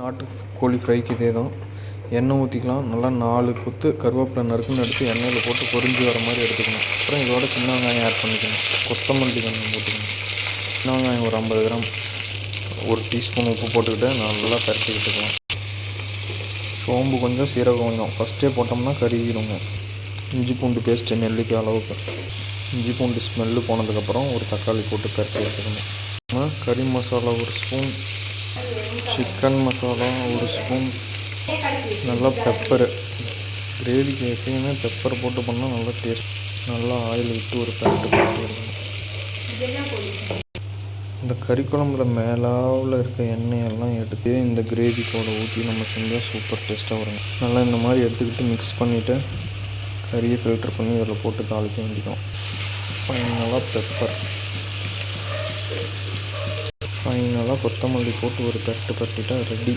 நாட்டு கோழி ஃப்ரைக்கு இதே தான். எண்ணெய் ஊற்றிக்கலாம். நல்லா 4 கொத்து கருவேப்பிலை நறுக்குன்னு எடுத்து எண்ணெயில் போட்டு பொரிஞ்சு வர மாதிரி எடுத்துக்கணும். அப்புறம் இதோட சின்ன வெங்காயம் ஆட் பண்ணிக்கணும். கொத்தமல்லி கொஞ்சம் போட்டுக்கணும். சின்ன வெங்காயம் ஒரு 50 கிராம், 1 டீஸ்பூன் உப்பு போட்டுக்கிட்டு நல்லா பரட்டி விட்டுக்கலாம். சோம்பு கொஞ்சம், சீரகம் கொஞ்சம் ஃபஸ்ட்டே போட்டோம்னா கருகிடுங்க. இஞ்சி பூண்டு பேஸ்ட்டு நெல்லிக்காய் அளவுக்கு. இஞ்சி பூண்டு ஸ்மெல்லு போனதுக்கப்புறம் ஒரு தக்காளி போட்டு பரட்டி எடுத்துக்கணும். கறி masala 1 spoon, chicken masala 1 spoon, நல்லா பெப்பரு. கிரேவிக்கு எப்பயுமே பெப்பர் போட்டு பண்ணால் நல்லா டேஸ்ட். நல்லா ஆயில் விட்டு ஒரு பேக்கெட்டு போட்டு எடுக்கணும். இந்த கறி குழம்புல மேலாவில் இருக்க எண்ணெயெல்லாம் எடுத்து இந்த கிரேவி கூட ஊற்றி நம்ம செஞ்சால் சூப்பர் டேஸ்ட்டாக வருங்க. நல்லா இந்த மாதிரி எடுத்துக்கிட்டு மிக்ஸ் பண்ணிவிட்டு கறியை ஃபில்டர் பண்ணி இதில் போட்டு தாளிக்க வேண்டியதும். ஃபைனலாக பெப்பர், ஃபைனலாக கொத்தமல்லி போட்டு ஒரு பரட்டிட்டா ரெடி.